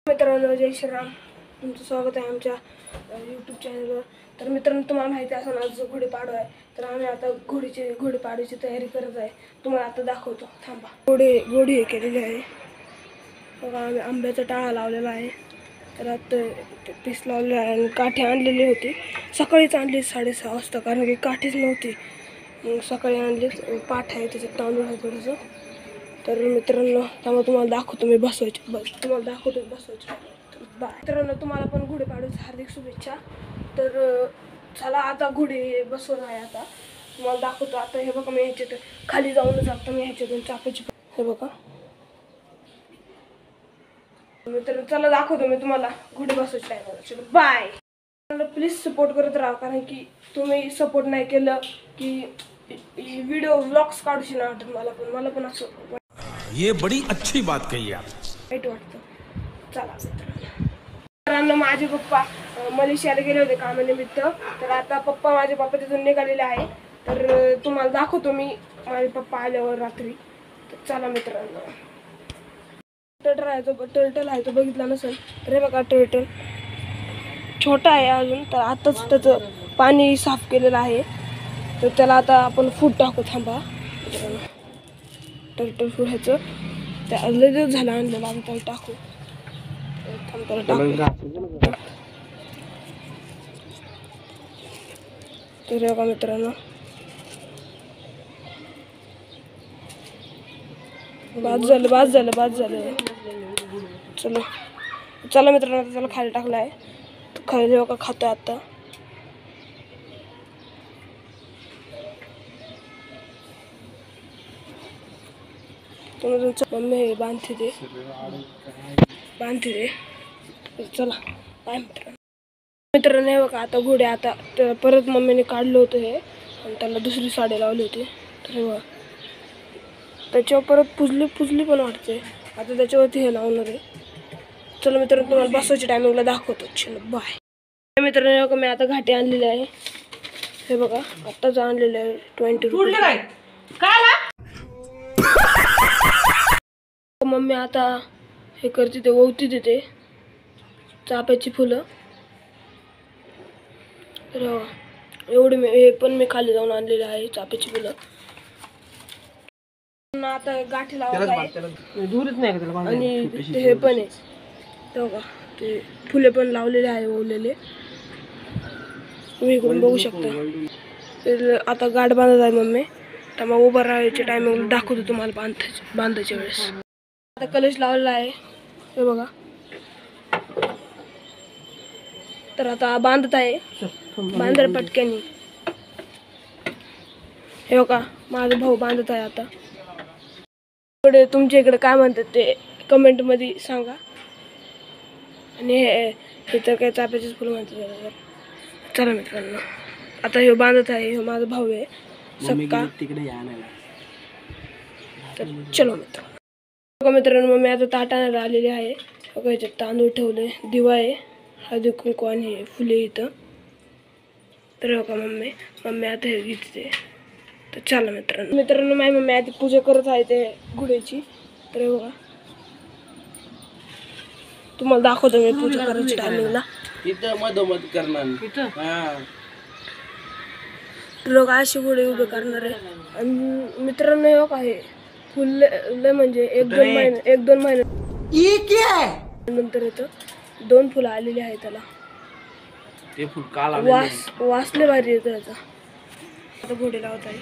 मित्रांनो, जय श्रीराम. तुमचं स्वागत आहे आमच्या यूट्यूब चॅनलवर. तर मित्रांनो, तुम्हाला माहिती असेल आज घोडेपाडवा आहे. तर आम्ही आता घोडेपाडव्याची तयारी करत आहे. तुम्हाला आता दाखवतो, थांबा. घोडी हे केलेली आहे बघा. आम्ही आंब्याचा टाळा लावलेला आहे. तर आता पीस लावलेला आहे आणि काठी आणलेली होती. सकाळीच आणली 6:30 वाजता, कारण की काठीच नव्हती. मग सकाळी आणली. पाठ आहे, त्याच्यात तांदूळ आहे थोडंसं. तर मित्रांनो, त्यामुळे तुम्हाला दाखवतो मी बसवायचे. तुम्हाला दाखवतो बसवायचे. बाय मित्रांनो, तुम्हाला पण घोडेपाडव्याची हार्दिक शुभेच्छा. तर चला आता घोडे बसवून आहे. आता तुम्हाला दाखवतो. आता हे बघा, मी ह्याच्यात खाली जाऊनच आता मी ह्याच्यातून चापायची हे बघा. मित्रांनो, चला दाखवतो मी तुम्हाला घोडे बसवायचे आहे. बाय. प्लीज सपोर्ट करत राहा, कारण की तुम्ही सपोर्ट नाही केलं की व्हिडिओ व्लॉग्स काढूशी नाही वाटत. मला पण असं ये बड़ी अच्छी बात कही आप. वाईट वाटतं. चला मित्रांनो, माझे पप्पा मलेशियाला गेले होते कामानिमित्त. तर आता माझे पप्पा तिथून निघालेले आहे. तर तुम्हाला दाखवतो मी माझे पप्पा आल्यावर रात्री. तर चला मित्रांनो, टर्टल आहे तो बघितला नसेल तर हे बघा. टर्टल छोटा आहे अजून. तर आताच त्याचं पाणी साफ केलेलं आहे. तर त्याला आता आपण फूड टाकू. थांबा मित्रांनो, टर्टल फूड ह्याचं त्या लगेच झालं आणलेलं. आम्ही त्याला टाकू. तर बघा मित्रांनो, बाद झालं. चला मित्रांनो, त्याला खाली टाकलं आहे. खाली बघा, खातो आता. मम्मी बांधते चला काय मित्रांनो, हे बघा. आता घोडे आता परत मम्मीने काढलं होतं हे आणि त्याला दुसरी साडी लावली होती. तर हे बघा, त्याच्यावर परत पुजली पण वाटते. आता त्याच्यावरती हे लावणार आहे. चला मित्रांनो, तुम्हाला बसवायच्या टायमिंगला दाखवतो. चलो बाय. मित्रांनो, बघा, मी आता घाटी आणलेली आहे. हे बघा, आत्ताच आणलेलं आहे. 20 रुपये. मम्मी आता हे करते, ते ओवती देते चाफ्याची फुलं. तर एवढे हे पण मी खाली जाऊन आणलेले आहे चाफ्याची फुलं. आता गाठी लावत आहे आणि ते हे पण आहे बघा. ते फुले पण लावलेले आहे, ओवलेले. तुम्ही इकडून बघू शकता. आता गाठ बांधत आहे मम्मी. त्यामुळे उभं राहायच्या टायमिंगला दाखवतो तुम्हाला बांधायच्या वेळेस. आता कलश लावलेला आहे हे बघा. तर आता बांधत आहे. बांधर पटक्यानी. हे बघा, माझा भाऊ बांधत आहे आता. तुमच्या इकडे काय म्हणतात ते कमेंट मध्ये सांगा. आणि हे तर काय चाफ्याचीच फुलं म्हणतात. चला मित्रांनो, आता हे बांधत आहे. हे माझा भाऊ आहे सक्का. तर चलो मित्रांनो, मी आता ताट आणायला आलेली आहे. बघा, ह्याच्यात तांदूळ ठेवले, दिवा आहे, हळदी कुंकू आणि फुले इथं. तर बघा, मम्मी आता हे घेते. तर चला मित्रांनो, माझी मम्मी आधी पूजा करत आहे ते घोड्याची. तर बघा, तुम्हाला दाखवतो मी पूजा करायच्या टायमिंगला. लोक अशी घोडे उभे करणार आहे. आणि मित्रांनो, हे बघा, हे फुल म्हणजे 1-2 महिने नंतर येतं. 2 फुलं आलेली आहे त्याला. वासले भारी येतं याचा. आता घोडे लावत आहे.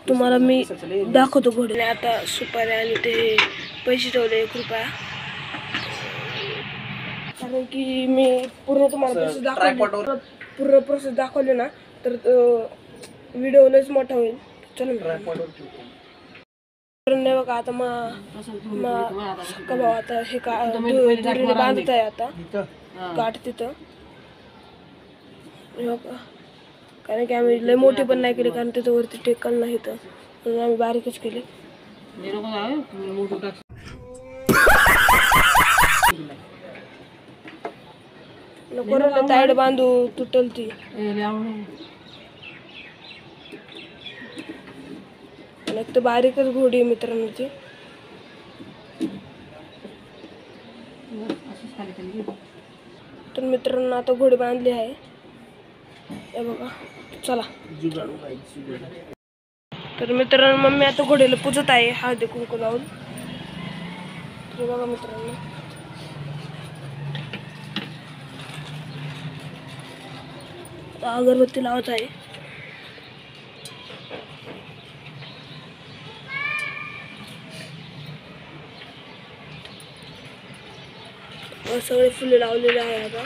तुम्हाला मी दाखवतो घोडे. आता सुपारी आणि ते पैसे ठेवले 1 रुपया, कारण की मी पूर्ण तुम्हाला पूर्ण प्रोसेस दाखवली ना तर व्हिडिओ लयच मोठा होईल. चला बघा, आता सक्का भाऊ आता हे दोरीने बांधत आहे. आता गाठ तिथं. कारण की आम्ही लय मोठी पण नाही केली, कारण तिथं वरती टेकल नाही, तर म्हणून आम्ही बारीकच केली. नको ताईड बांधू, तुटल ती. एक तर बारीकच घोडी मित्रांनो ती. तर मित्रांनो आता घोडी बांधली आहे हे बघा. चला तर मित्रांनो मम्मी आता घोडीला पूजत आहे हळदी कुंकू लावून. तर बघा मित्रांनो अगरबत्ती लावत आहे. सगळे फुले लावलेले आहे. आता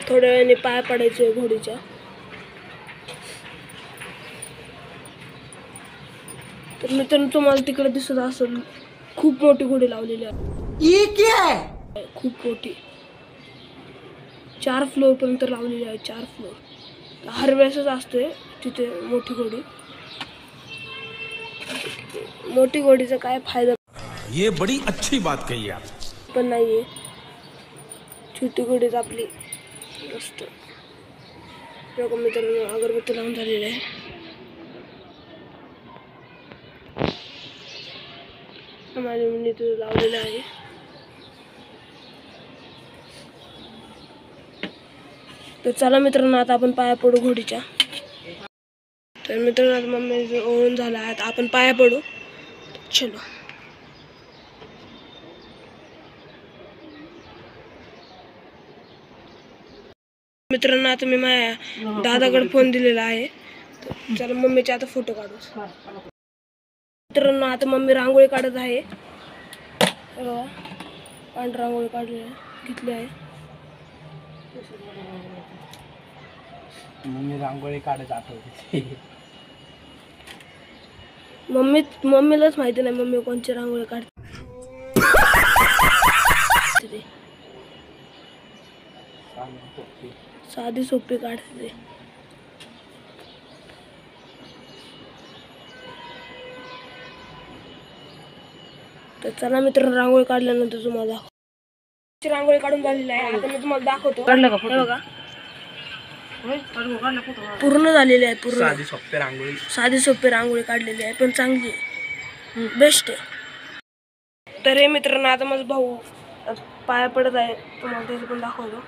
थोड्या वेळाने पाय पडायचे घोडीच्या. तर मित्रांनो तुम्हाला तिकडे दिसत असेल खूप मोठी घोडी लावलेली आहे. खूप मोठी 4 फ्लोअर पर्यंत लावलेली आहे. 4 फ्लोअर हर वेळेसच असते तिथे मोठी घोडी. मोठी घोडीचा काय फायदा ये बड़ी अच्छी बात कही आप. पण नाहीये. छोटी घोडीच आपली मस्त. बघा मित्रांनो अगरबत्ती लावून झालेली आहे. माझ्या मुली तुझं लावलेलं आहे. तर चला मित्रांनो आता आपण पाया पडू घोडीच्या. तर मित्रांनो आता मम्मी ओळून झाला आहे. आता आपण पाया पडू. चलो मित्रांनो आता मी माझ्या दादाकडे फोन दिलेला आहे. चला मम्मीचे आता फोटो काढू. मित्रांनो आता मम्मी रांगोळी काढत आहे. पांढरी रांगोळी काढली घेतली आहे. मम्मी रांगोळी काढत आठवते. मम्मीलाच माहिती नाही मम्मी कोणची रांगोळी काढते. साधी सोपी काढते. तर चला मित्रांनो रांगोळी काढल्यानंतर तुम्हाला रांगोळी काढून झालेली आहे. आता मी तुम्हाला दाखवतो. बघा पूर्ण झालेली आहे. पूर्ण साधी सोपी रांगोळी काढलेली आहे पण चांगली आहे. बेस्ट आहे. तर हे मित्रांनो आता माझा भाऊ पाया पडत आहे. तुम्हाला त्याचं पण दाखवतो.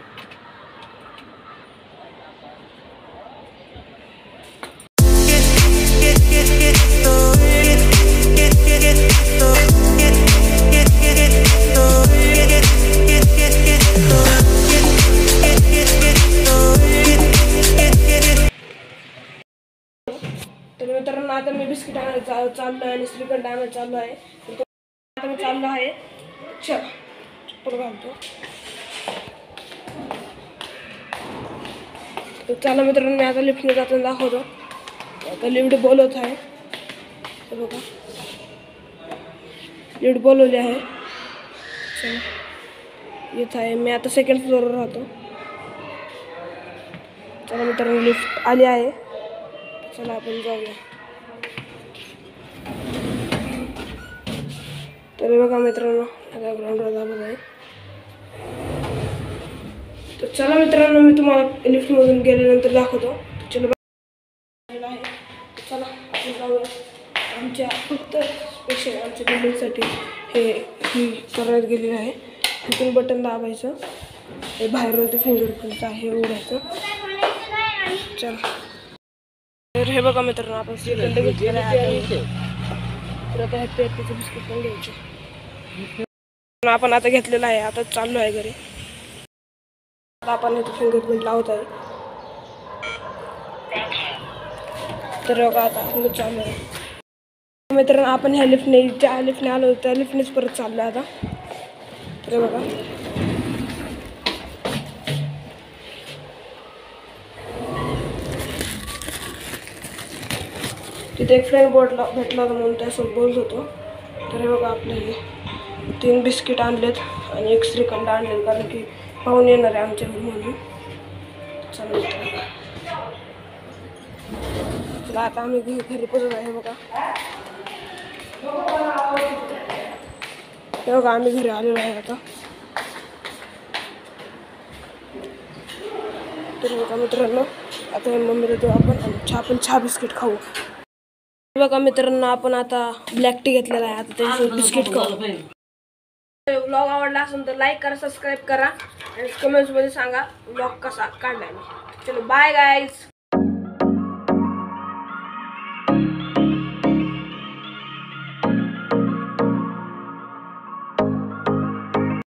तर मित्रांनो आता मी बिस्किट आणायला चाललो आहे आणि श्रीखंड आणायला चाललो आहे. आता मी चाललो आहे. चप्पल घालतो. तर चला मित्रांनो मी आता लिफ्टने जाताना दाखवतो. आता लिफ्ट बोलवत आहे. बघा लिफ्ट बोलवली आहे. चला येत आहे. मी आता 2nd फ्लोअरवर राहतो. चला मित्रांनो लिफ्ट आली आहे. चला आपण जाऊया. तर बघा मित्रांनो आता ग्राउंडवर जाणार आहे. तर चला मित्रांनो मी तुम्हाला लिफ्टमधून गेल्यानंतर दाखवतो. चला चला आपण जाऊया. आमच्या फक्त स्पेशल आमच्या बिल्डिंगसाठी ही करण्यात गेलेली आहे. इथून बटन दाबायचं. हे बाहेरून ते फिंगरप्रिंट आहे उघडायचं. चला तर हे बघा मित्रांनो आपण श्रीखंड घेतलेलं आहे. तर आता हॅपी हॅपीचं बिस्किट पण घ्यायचं. आपण आता घेतलेलं आहे. आता चाललो आहे घरी. आता आपण इथे फिंगरप्रिंट लावत आहे. तर बघा आता आपण चाललो आहे. मित्रांनो आपण ह्या लिफ्टने ज्या लिफ्टने आलो त्या लिफ्टनेच परत चाललो आहे आता. तर बघा तिथे एक फ्रेंड भेटला होता म्हणून त्यासोबत बोलत होतो. तर हे बघा आपले 3 बिस्किट आणलेत आणि 1 श्रीखंड आणलेत कारण की पाहून येणार आहे आमच्या घरी म्हणून. चला आता आम्ही घरी पोचत आहे. बघा हे बघा आम्ही घरी आलेलो आहे आता. तर बघा मित्रांनो आता मम्मीला देऊ आपण चहा बिस्किट खाऊ. बघा मित्रांनो आपण आता ब्लॅक टी घेतलेला आहे. आता त्याच्यासोबत बिस्किट खाऊ. व्लॉग आवडला असेल तर लाईक करा, सबस्क्राईब करा आणि कमेंट्समध्ये सांगा व्लॉग कसा काढलाय मी. चलो बाय गाईज.